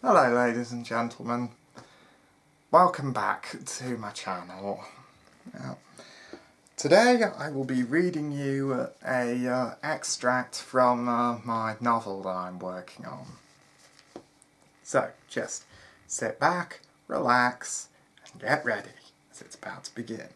Hello ladies and gentlemen, welcome back to my channel. Today I will be reading you a extract from my novel that I'm working on. So just sit back, relax and get ready as it's about to begin.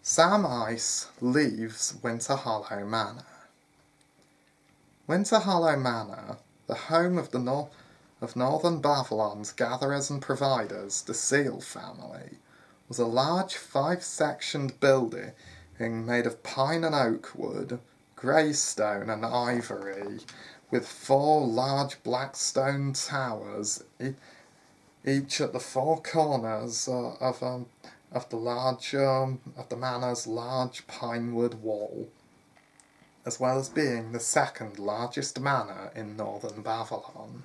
Sam Ice leaves Winterhollow Manor. Winterhollow Manor, the home of Northern Bavalon's gatherers and providers, the Seal family, was a large 5-sectioned building made of pine and oak wood, greystone and ivory, with 4 large black stone towers, each at the 4 corners of the manor's large pinewood wall, as well as being the 2nd largest manor in Northern Bavalon.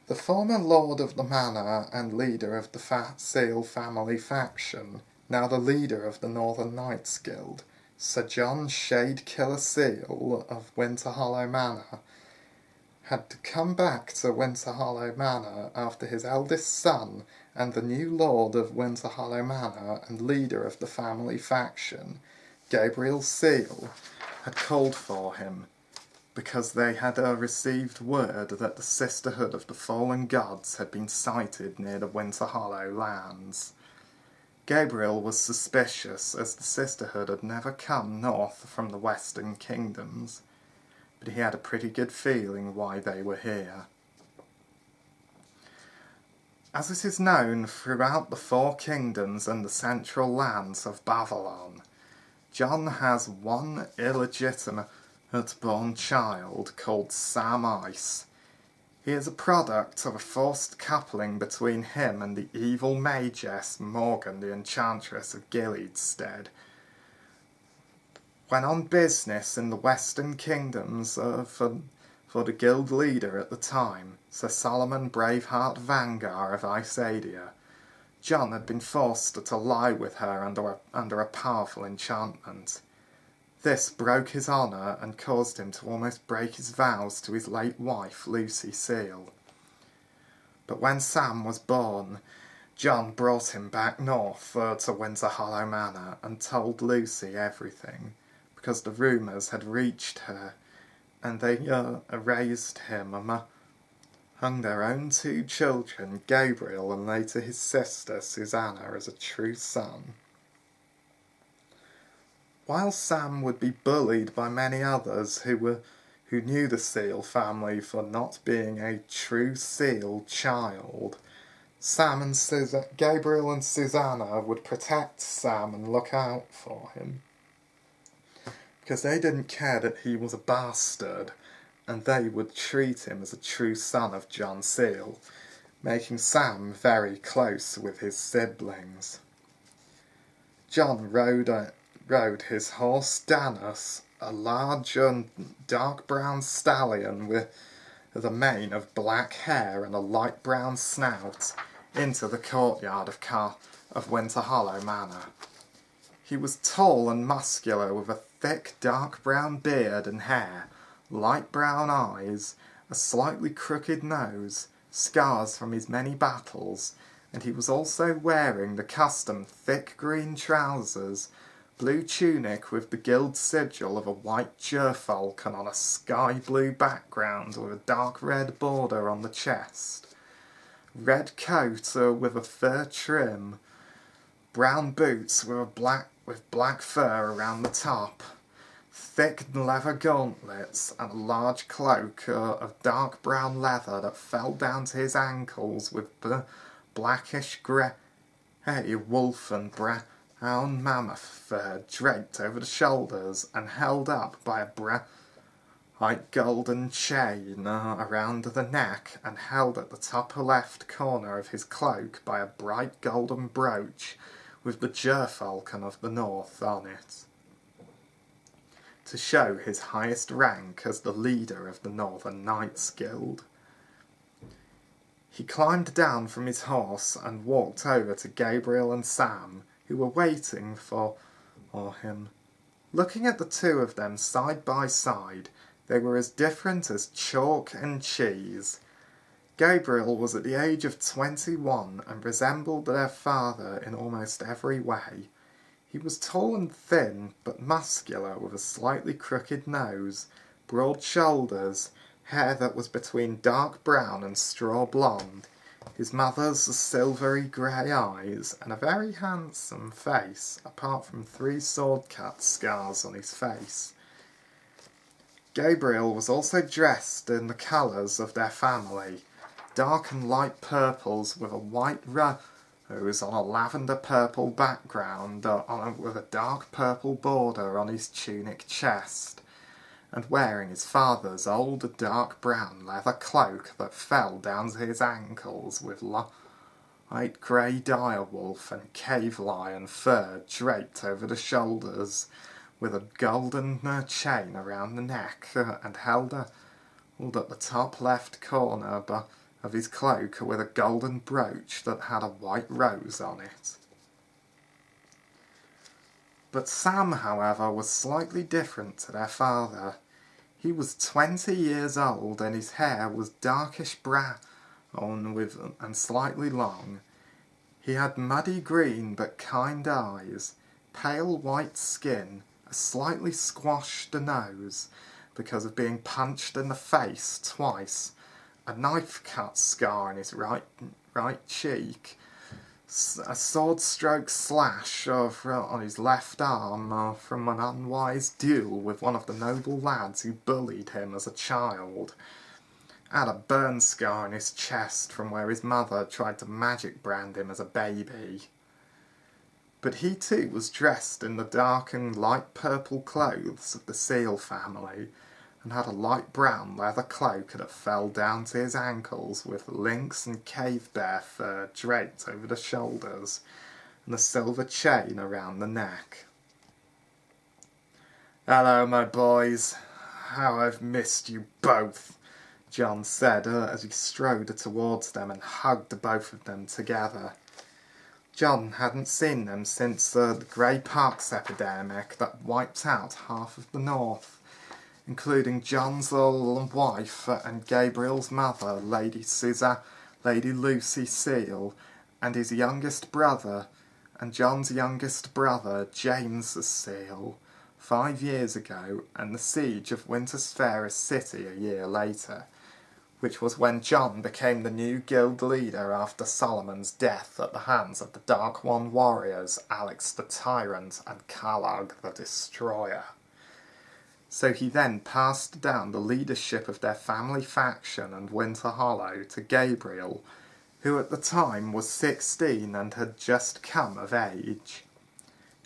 The former lord of the manor and leader of the Seal family faction, now the leader of the Northern Knights Guild, Sir John Shadekiller Seal of Winterhollow Manor, had to come back to Winterhollow Manor after his eldest son and the new lord of Winterhollow Manor and leader of the family faction, Gabriel Seal, had called for him, because they had received word that the Sisterhood of the Fallen Gods had been sighted near the Winterhollow lands. Gabriel was suspicious, as the Sisterhood had never come north from the Western Kingdoms, but he had a pretty good feeling why they were here. As it is known throughout the 4 kingdoms and the central lands of Bavalon, John has one illegitimate-born child called Sam Ice. He is a product of a forced coupling between him and the evil magess Morgan the Enchantress of Gileadstead. When on business in the Western Kingdoms for the guild leader at the time, Sir Solomon Braveheart Vangar of Icadia, John had been forced to lie with her under a powerful enchantment. This broke his honour and caused him to almost break his vows to his late wife, Lucy Seal. But when Sam was born, John brought him back north to Winterhollow Manor and told Lucy everything, because the rumours had reached her, and they raised him among their own 2 children, Gabriel and later his sister Susanna, as a true son. While Sam would be bullied by many others who knew the Seal family for not being a true Seal child, Gabriel and Susanna would protect Sam and look out for him, because they didn't care that he was a bastard, and they would treat him as a true son of John Seal, making Sam very close with his siblings. John rode his horse Danus, a large dark brown stallion with a mane of black hair and a light brown snout, into the courtyard of Winterhollow Manor. He was tall and muscular, with a thick dark brown beard and hair, light brown eyes, a slightly crooked nose, scars from his many battles, and he was also wearing the custom thick green trousers, blue tunic with the guild sigil of a white gerfalcon on a sky blue background with a dark red border on the chest, red coat with a fur trim, brown boots with black fur around the top, thick leather gauntlets, and a large cloak of dark brown leather that fell down to his ankles, with blackish grey wolf and brown mammoth fur draped over the shoulders and held up by a bright golden chain around the neck, and held at the top left corner of his cloak by a bright golden brooch with the gerfalcon of the north on it, to show his highest rank as the leader of the Northern Knights Guild. He climbed down from his horse and walked over to Gabriel and Sam, who were waiting for him. Looking at the 2 of them side by side, They were as different as chalk and cheese. Gabriel was at the age of 21 and resembled their father in almost every way. He was tall and thin, but muscular, with a slightly crooked nose, broad shoulders, hair that was between dark brown and straw blonde, his mother's silvery grey eyes, and a very handsome face, apart from 3 sword-cut scars on his face. Gabriel was also dressed in the colours of their family, dark and light purples with a white rose on a lavender-purple background with a dark purple border on his tunic chest, and wearing his father's old dark brown leather cloak that fell down to his ankles with light grey direwolf and cave lion fur draped over the shoulders, with a golden chain around the neck, and held at the top left corner of his cloak with a golden brooch that had a white rose on it. But Sam, however, was slightly different to their father. He was 20 years old, and his hair was darkish brown and slightly long. He had muddy green but kind eyes, pale white skin, a slightly squashed nose because of being punched in the face twice, a knife-cut scar on his right cheek, a sword-stroke slash on his left arm from an unwise duel with one of the noble lads who bullied him as a child, and a burn scar on his chest from where his mother tried to magic brand him as a baby. But he too was dressed in the dark and light purple clothes of the Seal family, and had a light brown leather cloak that fell down to his ankles with lynx and cave bear fur draped over the shoulders, and a silver chain around the neck. "Hello, my boys. How I've missed you both," John said as he strode towards them and hugged both of them together. John hadn't seen them since the Grey Pox epidemic that wiped out half of the north, including John's little wife and Gabriel's mother, Lady Lucy Seal, and his youngest brother, and John's youngest brother, James Seal, 5 years ago, and the siege of Winter's Fairest City a year later, which was when John became the new guild leader after Solomon's death at the hands of the Dark One warriors Alex the Tyrant and Calag the Destroyer. So he then passed down the leadership of their family faction and Winterhollow to Gabriel, who at the time was 16 and had just come of age.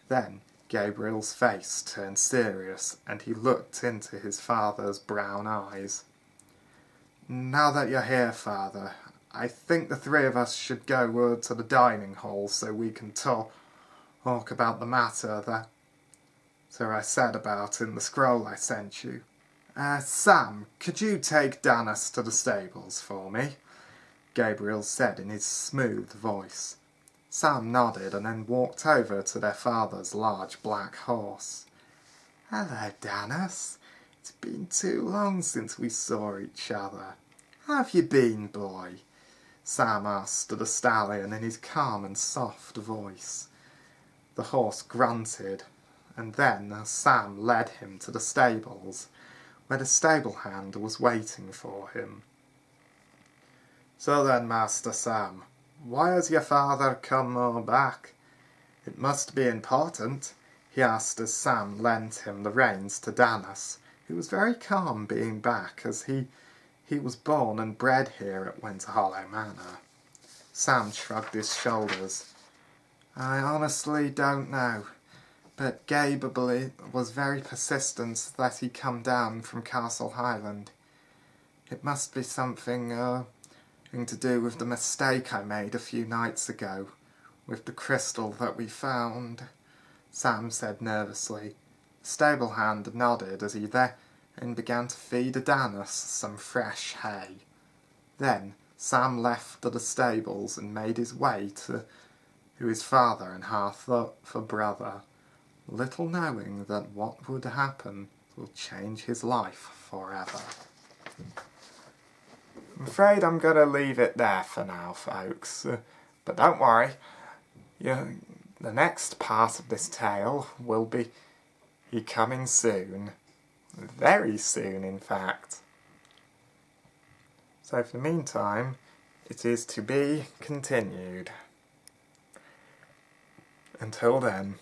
Then Gabriel's face turned serious, and he looked into his father's brown eyes. "Now that you're here, Father, I think the 3 of us should go to the dining hall so we can talk about the matter that I said about in the scroll I sent you. Sam, could you take Danis to the stables for me?" Gabriel said in his smooth voice. Sam nodded and then walked over to their father's large black horse. "Hello, Danis. It's been too long since we saw each other. How have you been, boy?" Sam asked the stallion in his calm and soft voice. The horse grunted, and then Sam led him to the stables, where the stable hand was waiting for him. "So then, Master Sam, why has your father come back? It must be important," he asked as Sam lent him the reins to Danis, who was very calm being back, as he was born and bred here at Winterhollow Manor. Sam shrugged his shoulders. "I honestly don't know. But Gabe was very persistent that he come down from Castle Highland. It must be something to do with the mistake I made a few nights ago, with the crystal that we found," Sam said nervously. The stable hand nodded as he then began to feed Danis some fresh hay. Then Sam left the stables and made his way to his father and half the brother, little knowing that what would happen will change his life forever. I'm afraid I'm going to leave it there for now, folks. But don't worry, the next part of this tale will be coming soon. Very soon, in fact. So for the meantime, it is to be continued. Until then.